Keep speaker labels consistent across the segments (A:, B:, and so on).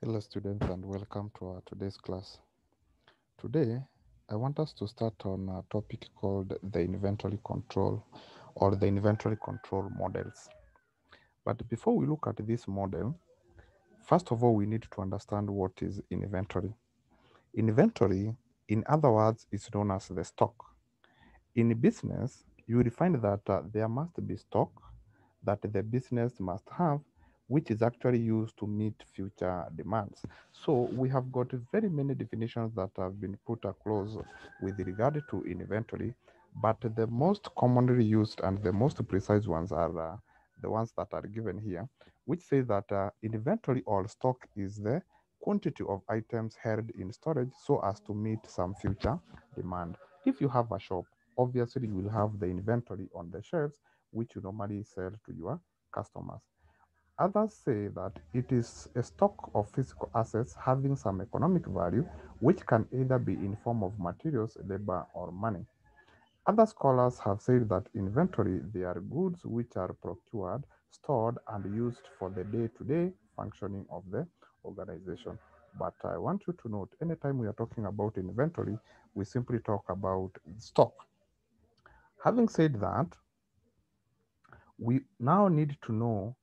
A: Hello students and welcome to our today's class. Today, I want us to start on a topic called the inventory control or the inventory control models. But before we look at this model, first of all, we need to understand what is inventory. Inventory, in other words, is known as the stock. In business, you will find that there must be stock that the business must have, which is actually used to meet future demands. So we have got very many definitions that have been put across with regard to inventory, but the most commonly used and the most precise ones are the ones that are given here, which say that inventory or stock is the quantity of items held in storage so as to meet some future demand. If you have a shop, obviously you will have the inventory on the shelves which you normally sell to your customers. Others say that it is a stock of physical assets having some economic value, which can either be in form of materials, labor, or money. Other scholars have said that inventory, they are goods which are procured, stored, and used for the day-to-day functioning of the organization. But I want you to note, anytime we are talking about inventory, we simply talk about stock. Having said that, we now need to know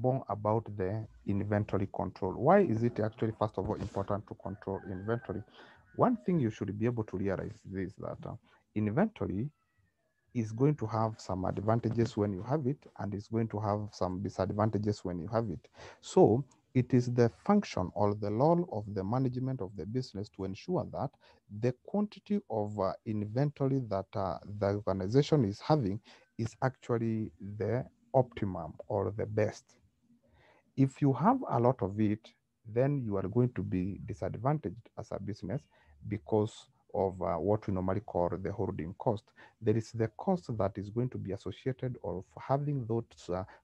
A: more about the inventory control. Why is it actually, first of all, important to control inventory? One thing you should be able to realize is that inventory is going to have some advantages when you have it, and is going to have some disadvantages when you have it. So it is the function or the role of the management of the business to ensure that the quantity of inventory that the organization is having is actually the optimum or the best. If you have a lot of it, then you are going to be disadvantaged as a business because of what we normally call the holding cost. There is the cost that is going to be associated of having those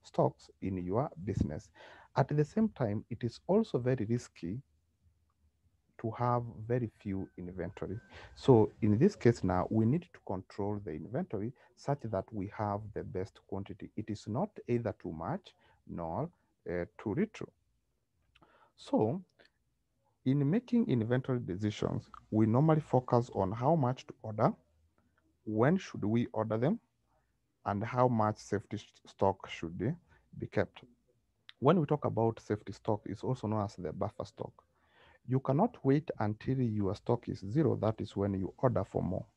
A: stocks in your business. At the same time, it is also very risky to have very few inventory. So in this case now, we need to control the inventory such that we have the best quantity. It is not either too much nor too little. So in making inventory decisions, we normally focus on how much to order, when should we order them, and how much safety stock should be kept. When we talk about safety stock, it's also known as the buffer stock. You cannot wait until your stock is zero. That is when you order for more.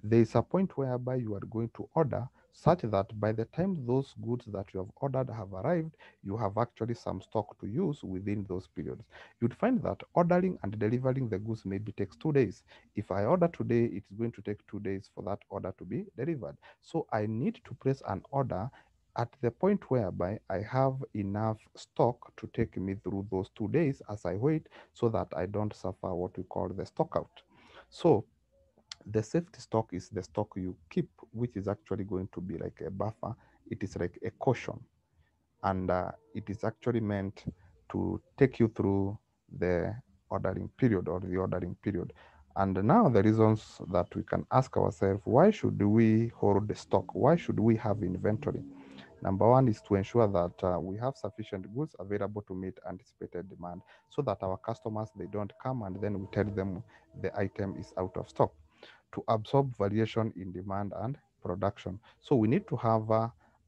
A: There is a point whereby you are going to order such that by the time those goods that you have ordered have arrived, you have actually some stock to use within those periods. You'd find that ordering and delivering the goods maybe takes 2 days. If I order today, it's going to take 2 days for that order to be delivered. So I need to place an order at the point whereby I have enough stock to take me through those 2 days as I wait so that I don't suffer what we call the stock out. So the safety stock is the stock you keep, which is actually going to be like a buffer. It is like a caution, and it is actually meant to take you through the ordering period or the ordering period. And now the reasons that we can ask ourselves, why should we hold the stock? Why should we have inventory? Number one is to ensure that we have sufficient goods available to meet anticipated demand so that our customers, they don't come and then we tell them the item is out of stock. To absorb variation in demand and production. So we need to have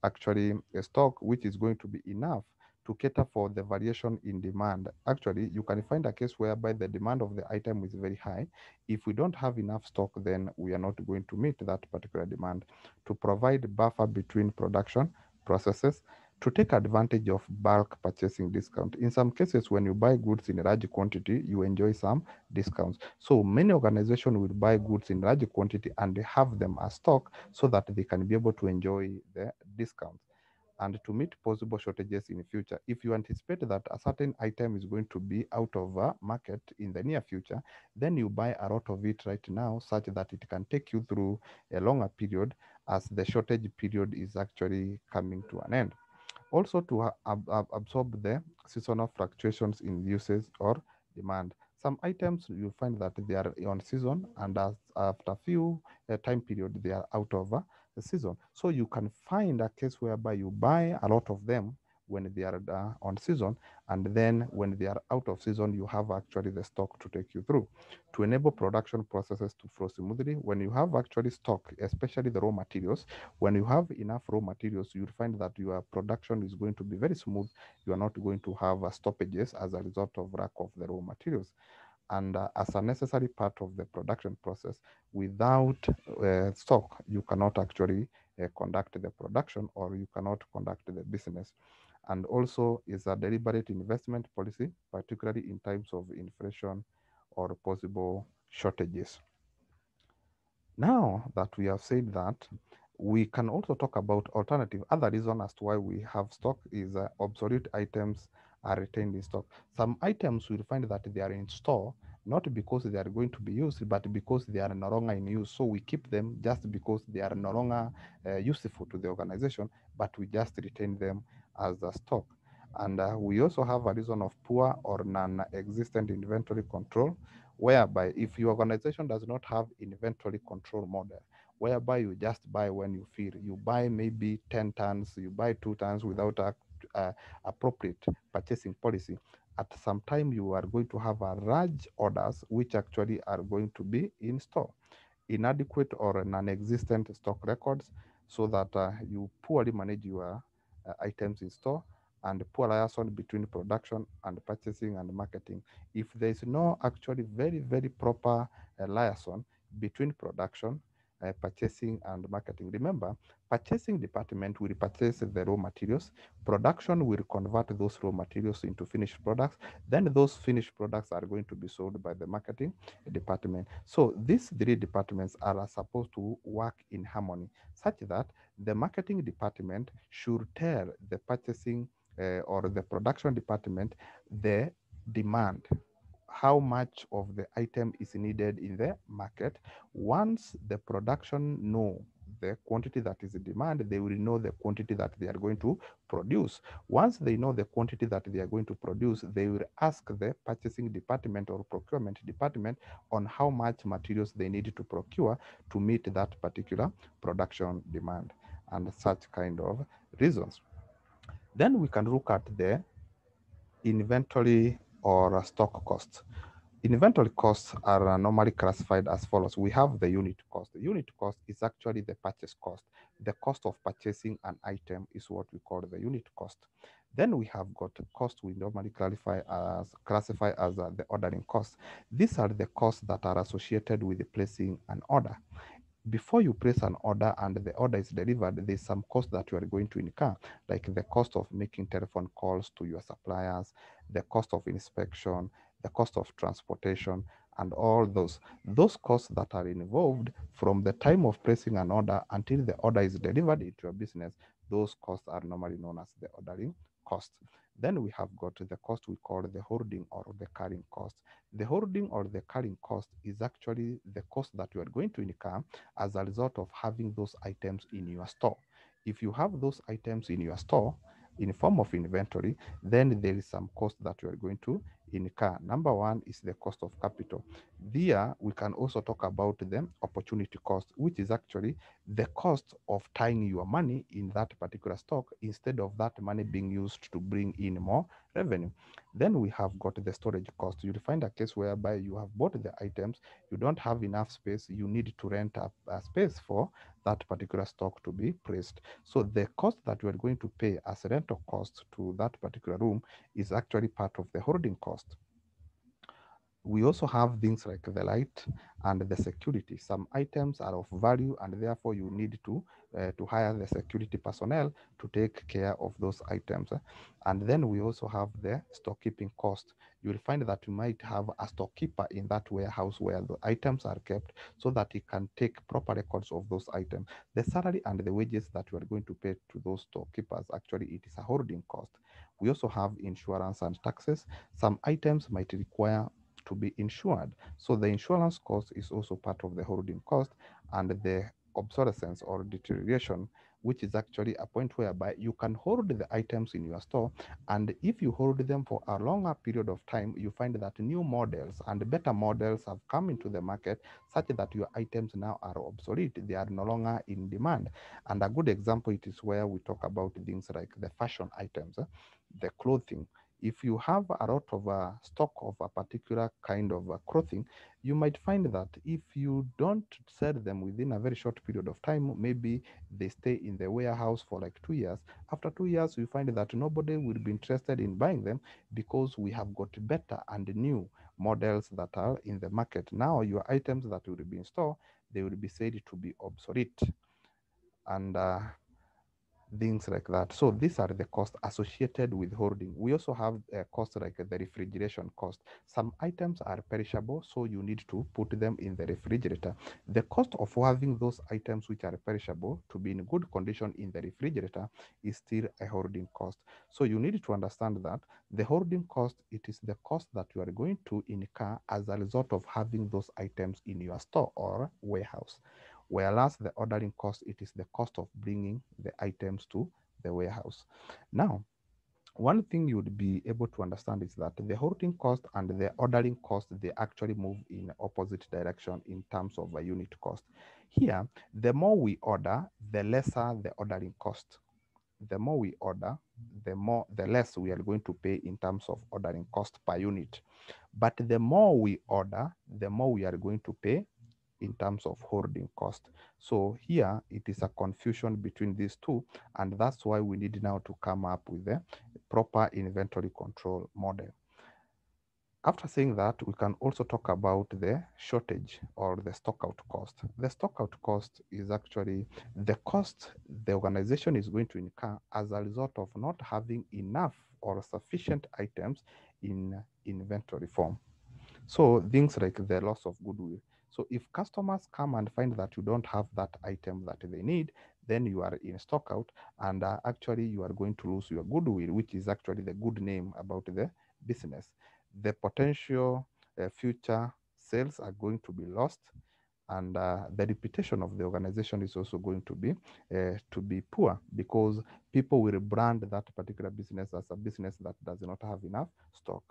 A: actually a stock which is going to be enough to cater for the variation in demand. Actually, you can find a case whereby the demand of the item is very high. If we don't have enough stock, then we are not going to meet that particular demand. To provide buffer between production processes, to take advantage of bulk purchasing discount. In some cases, when you buy goods in a large quantity, you enjoy some discounts. So many organizations will buy goods in large quantity and they have them as stock so that they can be able to enjoy the discounts. And to meet possible shortages in the future, if you anticipate that a certain item is going to be out of a market in the near future, then you buy a lot of it right now such that it can take you through a longer period as the shortage period is actually coming to an end. Also, to absorb the seasonal fluctuations in usage or demand. Some items you find that they are on season, and after a few time period they are out of the season. So you can find a case whereby you buy a lot of them when they are on season, and then when they are out of season, you have actually the stock to take you through to enable production processes to flow smoothly. When you have actually stock, especially the raw materials, when you have enough raw materials, you'll find that your production is going to be very smooth. You are not going to have stoppages as a result of lack of the raw materials. And as a necessary part of the production process, without stock, you cannot actually conduct the production, or you cannot conduct the business. And also is a deliberate investment policy, particularly in times of inflation or possible shortages. Now that we have said that, we can also talk about alternative. Other reason as to why we have stock is obsolete items are retained in stock. Some items will find that they are in store not because they are going to be used, but because they are no longer in use. So we keep them just because they are no longer useful to the organization, but we just retain them as a stock. And we also have a reason of poor or non-existent inventory control, whereby if your organization does not have inventory control model, whereby you just buy when you feel, you buy maybe 10 tons, you buy 2 tons without a appropriate purchasing policy, at some time you are going to have a large orders which actually are going to be in store. Inadequate or non-existent stock records, so that you poorly manage your items in store, and poor liaison between production and purchasing and marketing. If there is no actually very proper liaison between production, purchasing and marketing, remember, purchasing department will purchase the raw materials, production will convert those raw materials into finished products, then those finished products are going to be sold by the marketing department. So these three departments are supposed to work in harmony, such that the marketing department should tell the purchasing or the production department the demand, how much of the item is needed in the market. Once the production know the quantity that is in demand, they will know the quantity that they are going to produce. Once they know the quantity that they are going to produce, they will ask the purchasing department or procurement department on how much materials they need to procure to meet that particular production demand, and such kind of reasons. Then we can look at the inventory or stock costs. Inventory costs are normally classified as follows. We have the unit cost. The unit cost is actually the purchase cost. The cost of purchasing an item is what we call the unit cost. Then we have got cost we normally classify as the ordering cost. These are the costs that are associated with placing an order. Before you place an order and the order is delivered, there's some cost that you are going to incur, like the cost of making telephone calls to your suppliers, the cost of inspection, the cost of transportation, and all those costs that are involved from the time of placing an order until the order is delivered into your business. Those costs are normally known as the ordering cost. Then we have got the cost we call the holding or the carrying cost. The holding or the carrying cost is actually the cost that you are going to incur as a result of having those items in your store. If you have those items in your store in form of inventory, then there is some cost that you are going to incur. Number one is the cost of capital. There, we can also talk about the opportunity cost, which is actually the cost of tying your money in that particular stock instead of that money being used to bring in more revenue. Then we have got the storage cost. You'll find a case whereby you have bought the items, you don't have enough space, you need to rent a space for that particular stock to be placed. So the cost that you are going to pay as a rental cost to that particular room is actually part of the holding cost. We also have things like the light and the security. Some items are of value, and therefore you need to hire the security personnel to take care of those items. And then we also have the storekeeping cost. You will find that you might have a storekeeper in that warehouse where the items are kept, so that he can take proper records of those items. The salary and the wages that you are going to pay to those storekeepers, actually it is a holding cost. We also have insurance and taxes. Some items might require to be insured. So the insurance cost is also part of the holding cost, and the obsolescence or deterioration which is actually a point whereby you can hold the items in your store, and if you hold them for a longer period of time, you find that new models and better models have come into the market, such that your items now are obsolete. They are no longer in demand. And a good example, it is where we talk about things like the fashion items, the clothing. If you have a lot of stock of a particular kind of clothing, you might find that if you don't sell them within a very short period of time, maybe they stay in the warehouse for like 2 years. After 2 years, we find that nobody will be interested in buying them because we have got better and new models that are in the market. Now, your items that will be in store, they will be said to be obsolete. And things like that. So these are the costs associated with holding. We also have costs like the refrigeration cost. Some items are perishable, so you need to put them in the refrigerator. The cost of having those items which are perishable to be in good condition in the refrigerator is still a holding cost. So you need to understand that the holding cost, it is the cost that you are going to incur as a result of having those items in your store or warehouse. Whereas the ordering cost, it is the cost of bringing the items to the warehouse. Now, one thing you would be able to understand is that the holding cost and the ordering cost, they actually move in opposite direction in terms of a unit cost. Here, the more we order, the lesser the ordering cost. The more we order, the less we are going to pay in terms of ordering cost per unit. But the more we order, the more we are going to pay in terms of holding cost. So here it is a confusion between these two, and that's why we need now to come up with a proper inventory control model. After saying that, we can also talk about the shortage or the stockout cost. The stockout cost is actually the cost the organization is going to incur as a result of not having enough or sufficient items in inventory form. So things like the loss of goodwill. So if customers come and find that you don't have that item that they need, then you are in stock out, and actually you are going to lose your goodwill, which is actually the good name about the business. The potential future sales are going to be lost, and the reputation of the organization is also going to be poor, because people will brand that particular business as a business that does not have enough stock.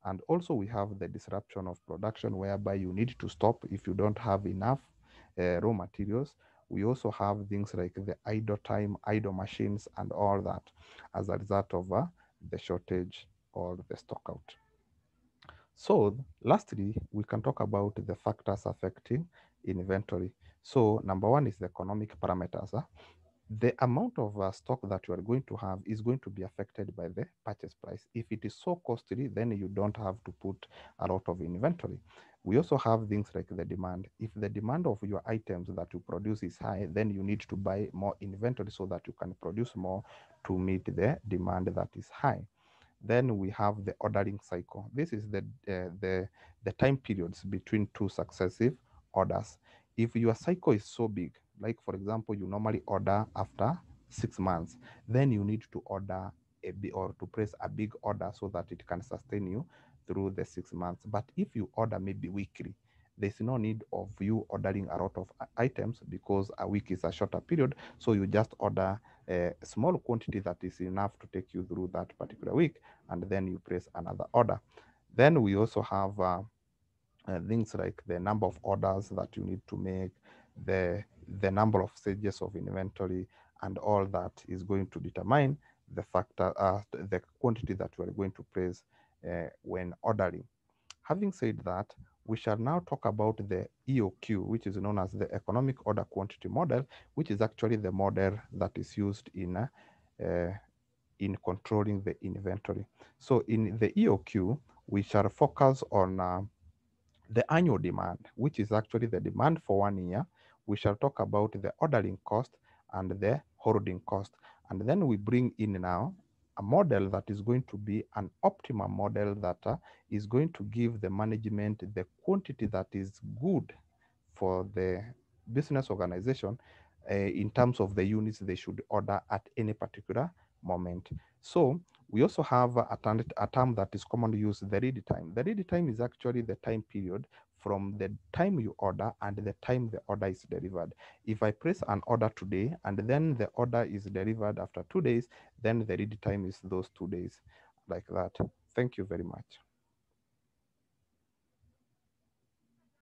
A: And also we have the disruption of production, whereby you need to stop if you don't have enough raw materials. We also have things like the idle time, idle machines, and all that as a result of the shortage or the stock out. So, lastly, we can talk about the factors affecting inventory. So, number one is the economic parameters. The amount of stock that you are going to have is going to be affected by the purchase price. If it is so costly, then you don't have to put a lot of inventory. We also have things like the demand. If the demand of your items that you produce is high, then you need to buy more inventory so that you can produce more to meet the demand that is high. Then we have the ordering cycle. This is the time periods between two successive orders. If your cycle is so big, like for example, you normally order after 6 months, then you need to order a big, or to place a big order so that it can sustain you through the 6 months. But if you order maybe weekly, there's no need of you ordering a lot of items, because a week is a shorter period. So you just order a small quantity that is enough to take you through that particular week, and then you place another order. Then we also have things like the number of orders that you need to make, the the number of stages of inventory, and all that is going to determine the quantity that you are going to place when ordering. Having said that, we shall now talk about the EOQ, which is known as the Economic Order Quantity Model, which is actually the model that is used uh, in controlling the inventory. So in the EOQ, we shall focus on the annual demand, which is actually the demand for 1 year. We shall talk about the ordering cost and the holding cost. And then we bring in now a model that is going to be an optimum model that is going to give the management the quantity that is good for the business organization in terms of the units they should order at any particular moment. So we also have a term that is commonly used, the read time. The read time is actually the time period from the time you order and the time the order is delivered. If I place an order today and then the order is delivered after 2 days, then the read time is those 2 days, like that. Thank you very much.